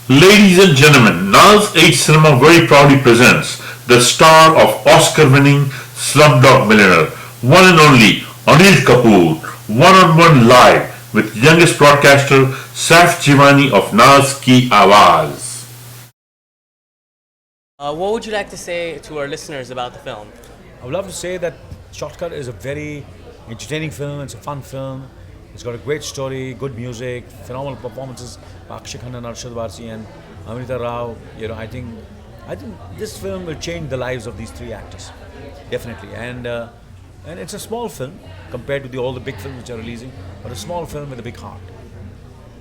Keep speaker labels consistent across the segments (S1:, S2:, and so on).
S1: Ladies and gentlemen, Naz 8 Cinema very proudly presents the star of Oscar-winning Slumdog Millionaire, one and only Anil Kapoor, one-on-one live with youngest broadcaster Saif Jivani of Naz ki Awaaz.
S2: What would you like to say to our listeners about the film?
S3: I would love to say that Shortcut is a very entertaining film. It's a fun film. It's got a great story, good music, phenomenal performances by Akshay Khanna, Arshad Varsi, and Amrita Rao. I think this film will change the lives of these three actors, definitely. And it's a small film compared to all the big films which are releasing, but a small film with a big heart.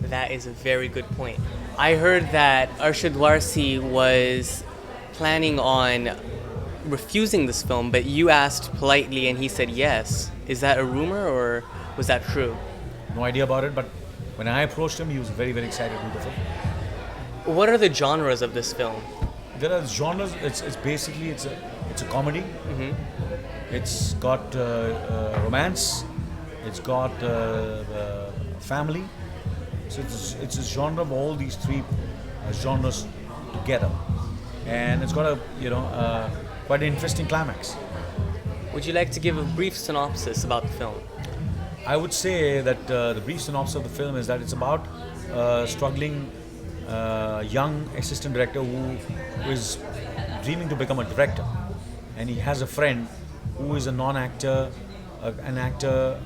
S2: That is a very good point. I heard that Arshad Varsi was planning on refusing this film, but you asked politely and he said yes. Is that a rumor or was that true?
S3: No idea about it, but when I approached him, he was very, very excited to do the film.
S2: What are the genres of this film?
S3: There are genres. It's basically it's a comedy. It's got romance. It's got family. So it's a genre of all these three genres together, and it's got a quite an interesting climax.
S2: Would you like to give a brief synopsis about the film?
S3: I would say that the brief synopsis of the film is that it's about a struggling young assistant director who is dreaming to become a director, and he has a friend who is a non-actor, non-actor.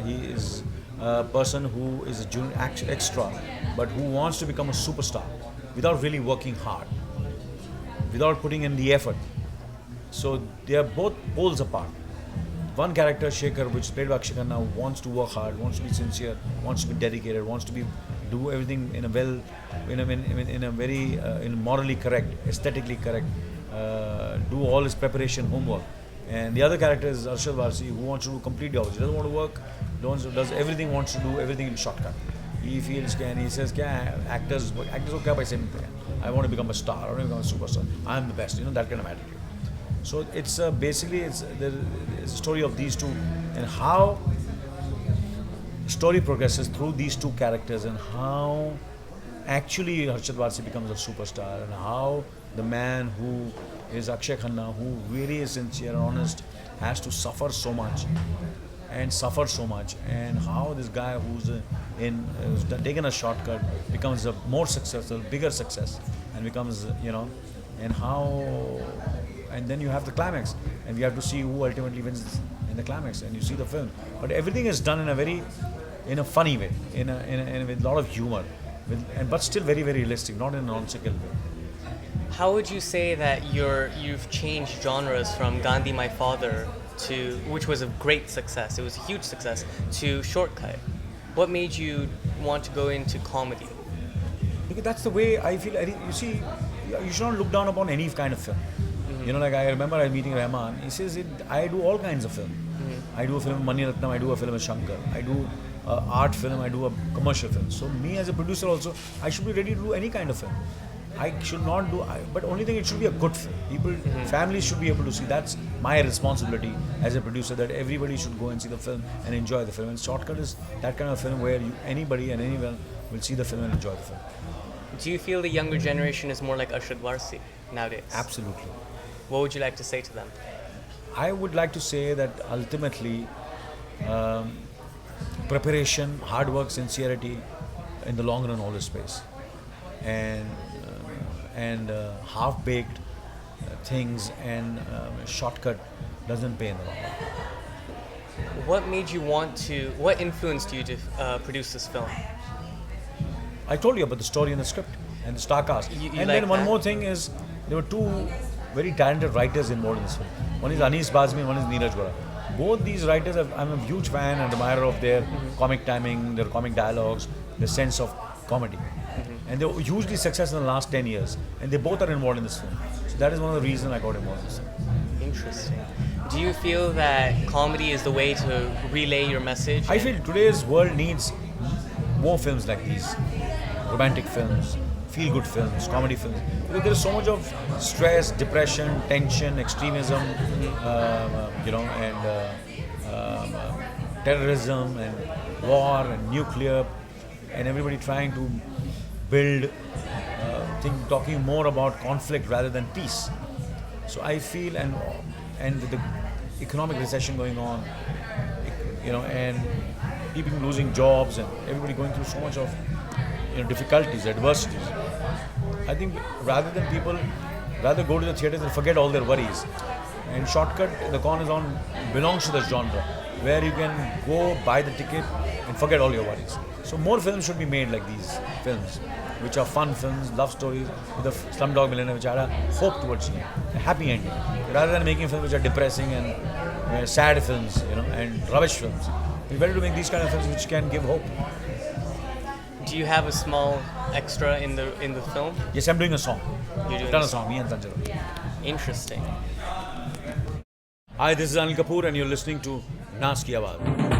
S3: He is a person who is a junior extra, but who wants to become a superstar without really working hard, without putting in the effort. So they are both poles apart. One character, Shekhar, which is played by Akshay Khanna, wants to work hard, wants to be sincere, wants to be dedicated, wants to do everything in a very morally correct, aesthetically correct, do all his preparation, homework. And the other character is Arshad Varsi, who wants to do completely opposite. Doesn't want to work, does everything, wants to do everything in shortcut. He feels and he says, actors ko kya paise milte hain? I want to become a star, I want to become a superstar. I am the best, that kind of attitude. So it's basically it's a story of these two and how story progresses through these two characters and how actually Arshad Varsi becomes a superstar and how the man who is Akshay Khanna, who really is sincere and honest, has to suffer so much and how this guy who's taken a shortcut becomes a more successful, bigger success and becomes and then you have the climax, and you have to see who ultimately wins in the climax, and you see the film. But everything is done in a funny way, with a lot of humor, but still very, very realistic, not in a nonsensical way.
S2: How would you say that you've changed genres from Gandhi My Father to, which was a great success, it was a huge success, to Shortcut? What made you want to go into comedy?
S3: Because that's the way I feel. You see, you should not look down upon any kind of film. Like I remember I was meeting Rahman. He says, I do all kinds of film. I do a film with Mani Ratnam, I do a film with Shankar, I do art film, I do a commercial film. So me as a producer also, I should be ready to do any kind of film. I should not do, but only thing, it should be a good film. Families should be able to see. That's my responsibility as a producer, that everybody should go and see the film and enjoy the film. And Shortcut is that kind of film where anybody and anyone will see the film and enjoy the film.
S2: Do you feel the younger generation is more like Arshad Varsi nowadays?
S3: Absolutely.
S2: What would you like to say to them?
S3: I would like to say that ultimately, preparation, hard work, sincerity, in the long run always pays, and half-baked things and shortcut doesn't pay in the long run.
S2: What influenced you to produce this film?
S3: I told you about the story and the script and the star cast. And then one more thing is, there were two very talented writers involved in this film. One is Anis Bazmi and one is Neeraj Gora. Both these writers, I'm a huge fan and admirer of their comic timing, their comic dialogues, their sense of comedy. And they were hugely successful in the last 10 years. And they both are involved in this film. So that is one of the reasons I got involved in this film.
S2: Interesting. Do you feel that comedy is the way to relay your message?
S3: I feel today's world needs more films like these. Romantic films, feel-good films, comedy films. Because there is so much of stress, depression, tension, extremism, terrorism and war and nuclear, and everybody trying to build, talking more about conflict rather than peace. So I feel, and with the economic recession going on, and people losing jobs and everybody going through so much of difficulties, adversities. I think rather go to the theaters and forget all their worries. And Shortcut, the con is on, belongs to this genre, where you can go buy the ticket and forget all your worries. So more films should be made like these films, which are fun films, love stories, with the Slumdog Millionaire, which had a hope towards a happy ending, rather than making films which are depressing and sad films, and rubbish films. It's better to make these kind of films which can give hope.
S2: Do you have a small extra in the film?
S3: Yes, I'm doing a song.
S2: You're doing
S3: I've done a song, me and Sanjay.
S2: Interesting.
S3: Hi, this is Anil Kapoor and you're listening to Naz Ki Awaaz.